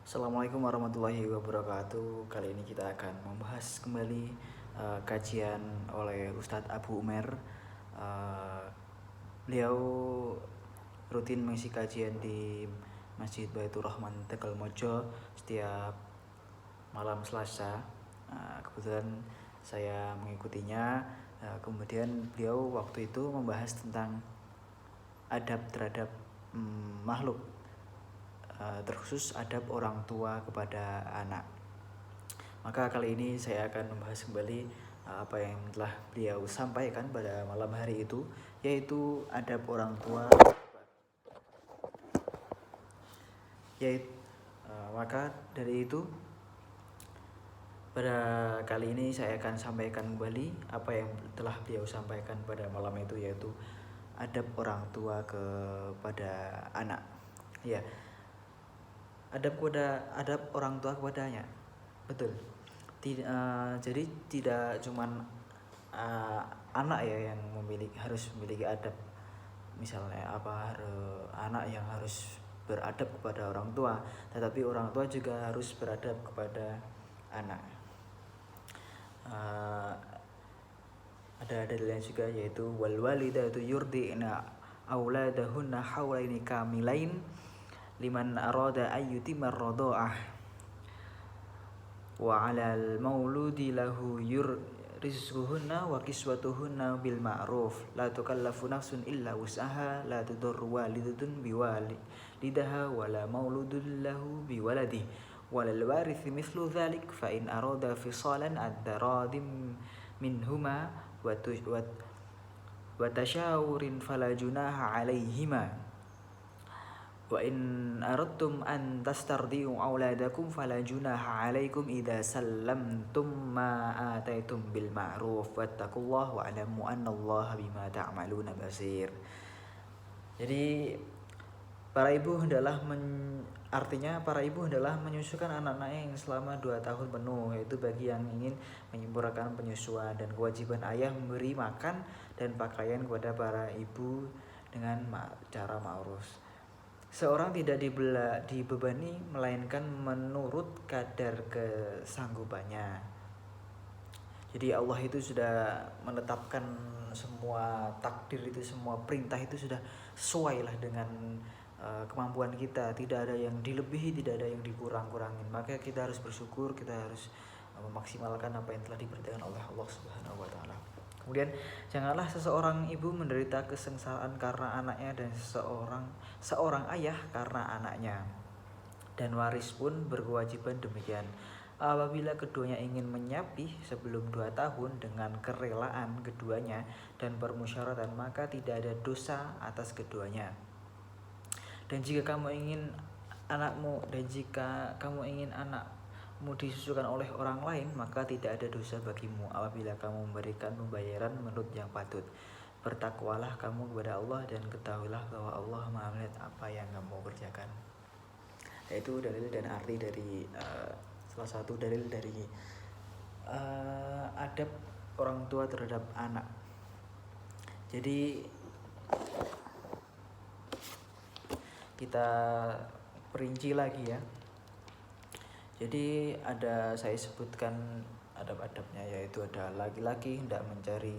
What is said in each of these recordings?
Assalamualaikum warahmatullahi wabarakatuh. Kali ini kita akan membahas kembali kajian oleh Ustadz Abu Umer. Uh, Beliau rutin mengisi kajian di Masjid Baitur Rahman Tegal Mojo setiap malam Selasa. Kebetulan saya mengikutinya. Kemudian beliau waktu itu membahas tentang adab terhadap makhluk, terkhusus adab orang tua kepada anak. Maka kali ini saya akan membahas kembali apa yang telah beliau sampaikan pada malam hari itu, yaitu adab orang tua. Maka dari itu pada kali ini saya akan sampaikan kembali apa yang telah beliau sampaikan pada malam itu, yaitu adab orang tua kepada anak. Ya, adab orang tua kepadanya, betul. Jadi tidak cuman anak ya yang harus memiliki adab. Misalnya anak yang harus beradab kepada orang tua, tetapi orang tua juga harus beradab kepada anak. Ada dalilnya juga, yaitu wal walidatu yurdi'na auladahunna haulaini kamilain liman arada ayyutimar radha'ah wa 'alal mauludi lahu rizquhunna wa kiswatuhunna bil ma'ruf la tukallafu nafsun illa wus'aha la tudurru walidatun biwalidaha wala mauludun lahu biwaladihi walal warithi mithlu dhalik fa in arada fisalan ad-daradim minhuma wa tashawurin fala junaha alaihima wa in aradtum an tastardi'u auladakum fala junaha alaikum idza sallamtum ma ataitum bil ma'ruf wattaqullaha wa alamu annallaha bima ta'maluna basir. Jadi para ibu hendaklah menyusukan anak-anaknya yang selama 2 tahun penuh, yaitu bagi yang ingin menyempurnakan penyusuan, dan kewajiban ayah memberi makan dan pakaian kepada para ibu dengan cara ma'ruf. Seorang tidak dibebani melainkan menurut kadar kesanggupannya. Jadi Allah itu sudah menetapkan semua takdir itu, semua perintah itu sudah sesuai lah dengan kemampuan kita. Tidak ada yang dilebihi, tidak ada yang dikurang-kurangin. Maka kita harus bersyukur, kita harus memaksimalkan apa yang telah diperintahkan oleh Allah Subhanahu wa taala. Kemudian janganlah seseorang ibu menderita kesengsaraan karena anaknya, dan seorang ayah karena anaknya. Dan waris pun berkewajiban demikian. Apabila keduanya ingin menyapih sebelum 2 tahun dengan kerelaan keduanya dan permusyawaratan, maka tidak ada dosa atas keduanya. Dan jika kamu ingin anakmu disusukan oleh orang lain, maka tidak ada dosa bagimu apabila kamu memberikan pembayaran menurut yang patut. Bertakwalah kamu kepada Allah dan ketahuilah bahwa Allah Maha melihat apa yang kamu kerjakan. Itu dalil dan arti dari salah satu dalil dari adab orang tua terhadap anak. Jadi kita perinci lagi ya. Jadi saya sebutkan adab-adabnya, yaitu ada laki-laki hendak mencari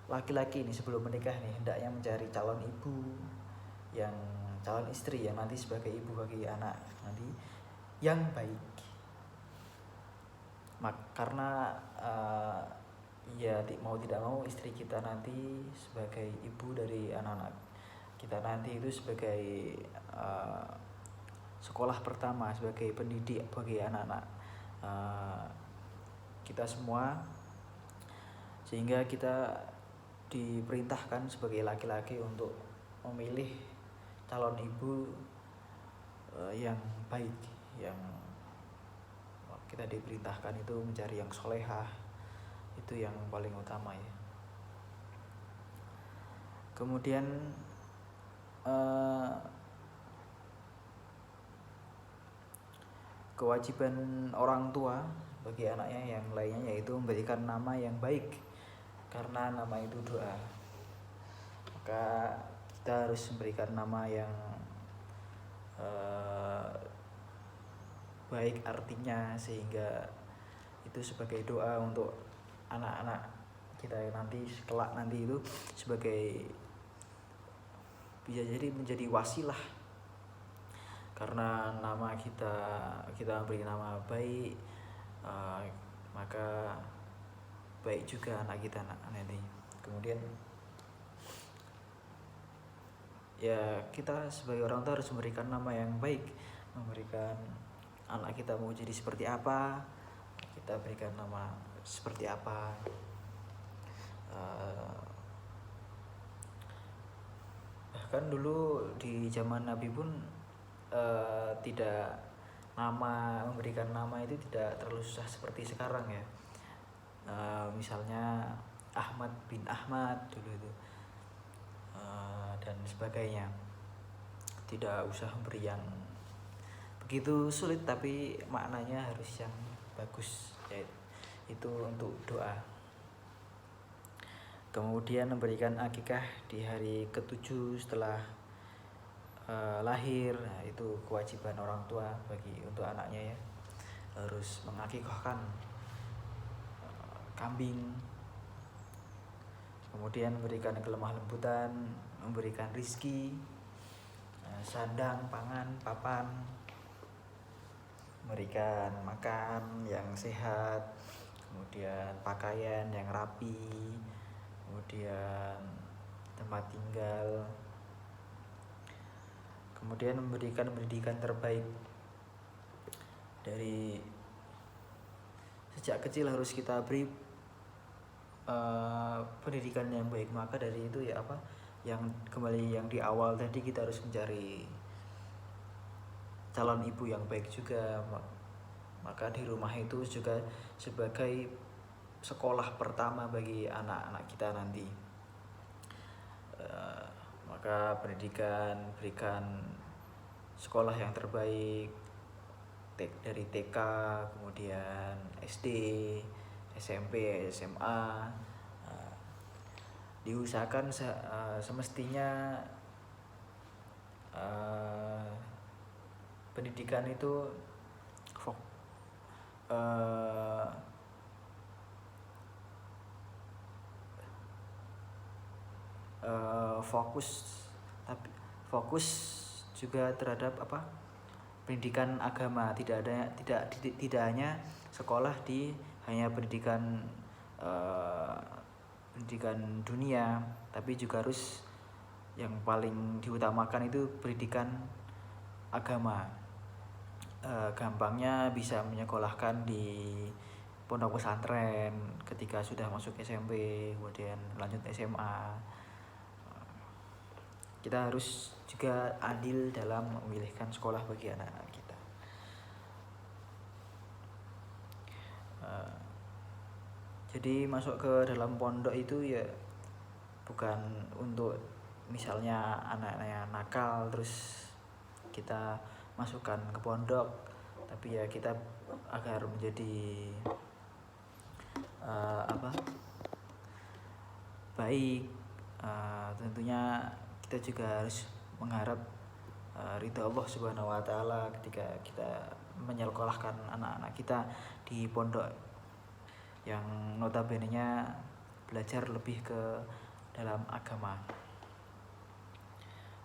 laki-laki ini sebelum menikah nih, hendaknya mencari calon istri yang nanti sebagai ibu bagi anak nanti yang baik. Karena mau tidak mau istri kita nanti sebagai ibu dari anak-anak kita nanti itu sebagai sekolah pertama, sebagai pendidik bagi anak-anak kita semua, sehingga kita diperintahkan sebagai laki-laki untuk memilih calon ibu yang baik. Yang kita diperintahkan itu mencari yang solehah, itu yang paling utama ya. Kemudian kewajiban orang tua bagi anaknya yang lainnya, yaitu memberikan nama yang baik, karena nama itu doa. Maka kita harus memberikan nama yang baik artinya, sehingga itu sebagai doa untuk anak-anak kita nanti kelak nanti itu sebagai bisa jadi menjadi wasilah, karena nama kita beri nama baik, maka baik juga anak kita nanti. Kemudian ya kita sebagai orang tua harus memberikan nama yang baik, memberikan anak kita mau jadi seperti apa, kita berikan nama seperti apa. Bahkan dulu di zaman Nabi pun tidak memberikan nama itu tidak terlalu susah seperti sekarang ya. Misalnya Ahmad bin Ahmad dulu itu, dan sebagainya, tidak usah beri yang begitu sulit tapi maknanya harus yang bagus, yaitu untuk doa. Kemudian memberikan akikah di hari ke-7 setelah lahir. Nah, itu kewajiban orang tua untuk anaknya ya, harus mengakikahkan kambing. Kemudian memberikan kelemah lembutan, memberikan rizki, sandang, pangan, papan, memberikan makan yang sehat, kemudian pakaian yang rapi, kemudian tempat tinggal, kemudian memberikan pendidikan terbaik. Dari sejak kecil harus kita beri pendidikan yang baik. Maka dari itu ya yang di awal tadi, kita harus mencari calon ibu yang baik juga. Maka di rumah itu juga sebagai sekolah pertama bagi anak-anak kita nanti. Maka berikan sekolah yang terbaik dari TK, kemudian SD, SMP, SMA. Diusahakan semestinya pendidikan itu fokus juga terhadap pendidikan agama. Tidak hanya sekolah hanya pendidikan dunia, tapi juga harus yang paling diutamakan itu pendidikan agama. Gampangnya bisa menyekolahkan di pondok pesantren ketika sudah masuk SMP, kemudian lanjut SMA. Kita harus juga adil dalam memilihkan sekolah bagi anak-anak kita. Jadi masuk ke dalam pondok itu ya bukan untuk misalnya anaknya nakal terus kita masukkan ke pondok, tapi ya kita agar menjadi baik. Tentunya kita juga harus mengharap ridha Allah Subhanahu wa Ta'ala ketika kita menyekolahkan anak-anak kita di pondok yang notabene-nya belajar lebih ke dalam agama.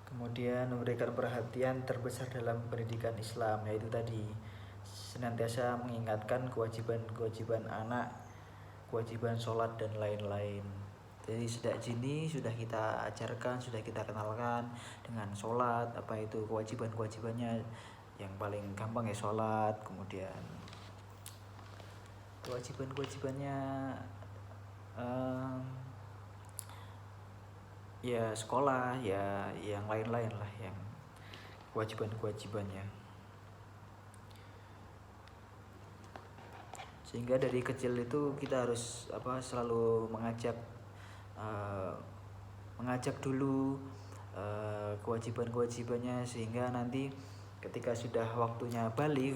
Kemudian memberikan perhatian terbesar dalam pendidikan Islam, yaitu tadi senantiasa mengingatkan kewajiban anak, kewajiban sholat dan lain-lain. Jadi sejak dini sudah kita ajarkan, sudah kita kenalkan dengan sholat, apa itu kewajibannya. Yang paling gampang ya sholat, kemudian kewajibannya ya sekolah, ya yang lain-lain lah, yang kewajibannya. Sehingga dari kecil itu kita harus selalu mengajak dulu kewajibannya, sehingga nanti ketika sudah waktunya balik,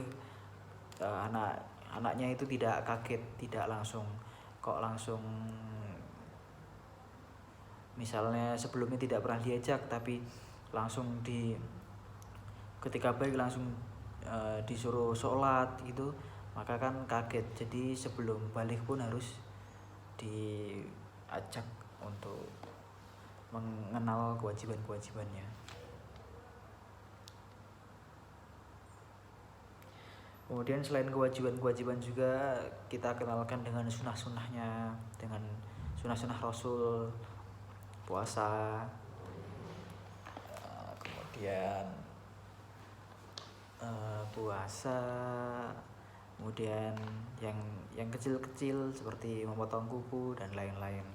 anaknya itu tidak kaget, tidak langsung misalnya sebelumnya tidak pernah diajak, tapi langsung ketika balik langsung disuruh sholat gitu, maka kan kaget. Jadi sebelum balik pun harus diajak untuk mengenal kewajiban-kewajibannya. Kemudian selain kewajiban-kewajiban juga kita kenalkan dengan sunnah-sunnahnya, dengan sunnah-sunnah Rasul, puasa, kemudian kemudian yang kecil-kecil seperti memotong kuku dan lain-lain.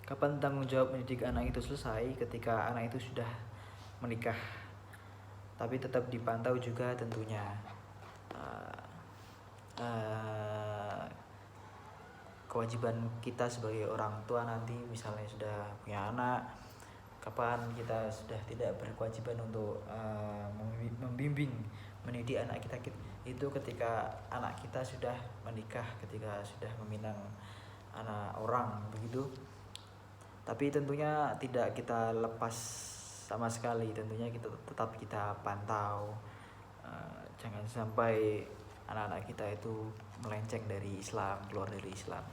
Kapan tanggung jawab mendidik anak itu selesai? Ketika anak itu sudah menikah, tapi tetap dipantau juga tentunya. Kewajiban kita sebagai orang tua nanti misalnya sudah punya anak, kapan kita sudah tidak berkewajiban untuk membimbing, mendidik anak kita itu ketika anak kita sudah menikah, ketika sudah meminang anak orang begitu. Tapi tentunya tidak kita lepas sama sekali, tentunya kita tetap pantau. Jangan sampai anak-anak kita itu melenceng dari Islam, keluar dari Islam.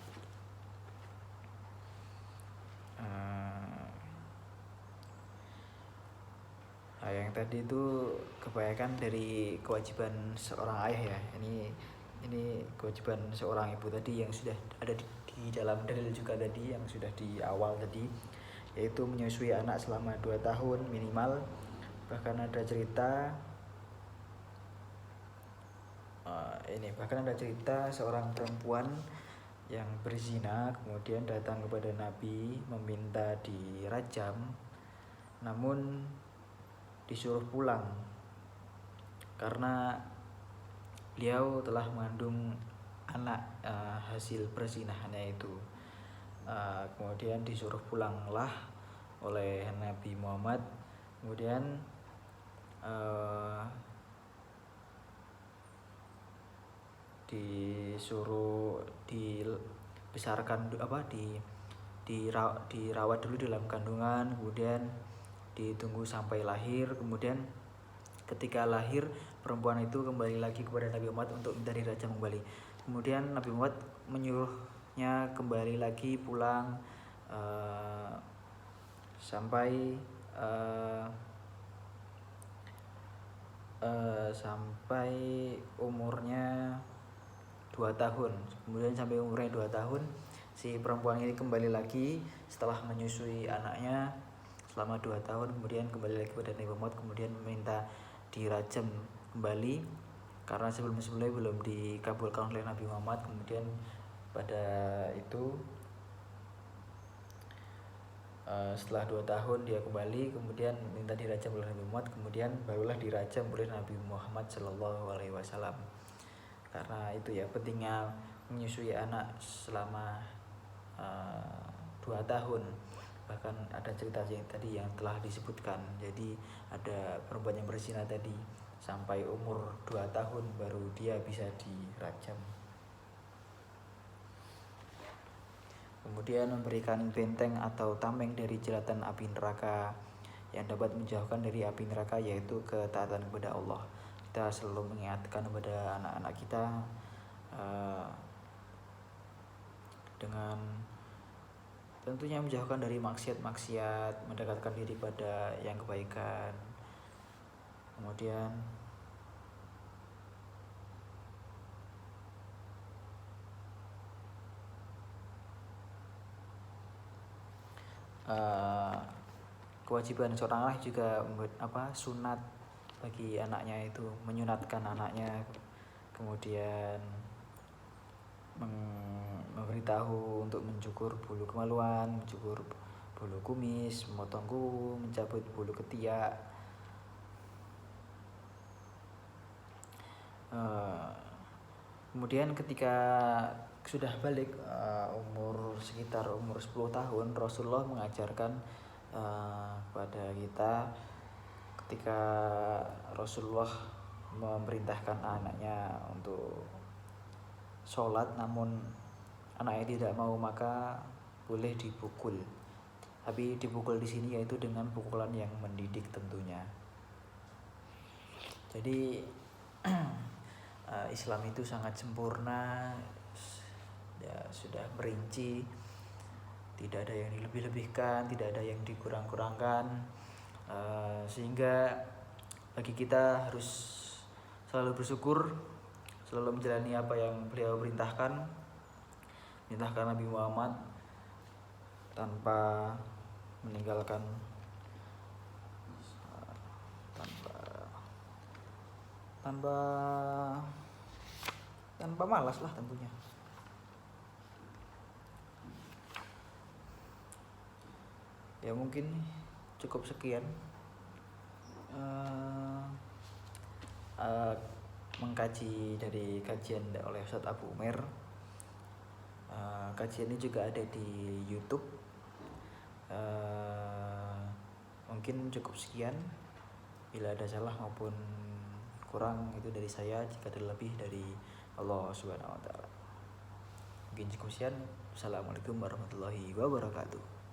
Yang tadi itu kebanyakan dari kewajiban seorang ayah ya. Ini kewajiban seorang ibu tadi yang sudah ada di dalam dalil juga tadi, yang sudah di awal tadi, yaitu menyusui anak selama 2 tahun minimal. Bahkan ada cerita seorang perempuan yang berzina kemudian datang kepada Nabi meminta dirajam, namun disuruh pulang karena beliau telah mengandung anak hasil perzinahannya itu. Kemudian disuruh pulanglah oleh Nabi Muhammad. Kemudian disuruh dibesarkan dirawat dulu dalam kandungan, kemudian ditunggu sampai lahir. Kemudian ketika lahir, perempuan itu kembali lagi kepada Nabi Muhammad untuk minta dirajam kembali. Kemudian Nabi Muhammad menyuruhnya kembali lagi pulang sampai umurnya 2 tahun. Kemudian sampai umurnya 2 tahun si perempuan ini kembali lagi setelah menyusui anaknya selama 2 tahun. Kemudian kembali lagi kepada Nabi Muhammad, kemudian meminta dirajam kembali karena sebelumnya belum dikabulkan oleh Nabi Muhammad. Kemudian pada itu setelah 2 tahun dia kembali, kemudian minta dirajam oleh Nabi Muhammad, kemudian barulah dirajam oleh Nabi Muhammad SAW. Karena itu ya pentingnya menyusui anak selama 2 tahun. Bahkan ada cerita yang tadi yang telah disebutkan. Jadi ada perempuan yang berzina tadi sampai umur 2 tahun baru dia bisa dirajam. Kemudian memberikan benteng atau tameng dari jeratan api neraka yang dapat menjauhkan dari api neraka, yaitu ketaatan kepada Allah. Kita selalu mengingatkan kepada anak-anak kita dengan tentunya menjauhkan dari maksiat-maksiat, mendekatkan diri pada yang kebaikan. Kemudian kewajiban seorang ayah juga sunat bagi anaknya, itu menyunatkan anaknya, kemudian memberitahu untuk mencukur bulu kemaluan, mencukur bulu kumis, memotong kuku, mencabut bulu ketiak. Kemudian ketika sudah balik sekitar umur 10 tahun, Rasulullah mengajarkan kepada kita ketika Rasulullah memerintahkan anaknya untuk sholat, namun anaknya tidak mau, maka boleh dipukul. Tapi dipukul di sini yaitu dengan pukulan yang mendidik tentunya. Jadi Islam itu sangat sempurna, ya sudah merinci, tidak ada yang dilebih-lebihkan, tidak ada yang dikurang-kurangkan, sehingga bagi kita harus selalu bersyukur, selalu menjalani apa yang beliau perintahkan Nabi Muhammad, tanpa meninggalkan, tanpa malas lah tentunya. Ya mungkin cukup sekian mengkaji dari kajian oleh Ustadz Abu Umair. Kajian ini juga ada di YouTube. Mungkin cukup sekian. Bila ada salah maupun kurang itu dari saya, jika ada lebih dari Allah Subhanahu wa taala. Mungkin cukup sekian. Assalamualaikum warahmatullahi wabarakatuh.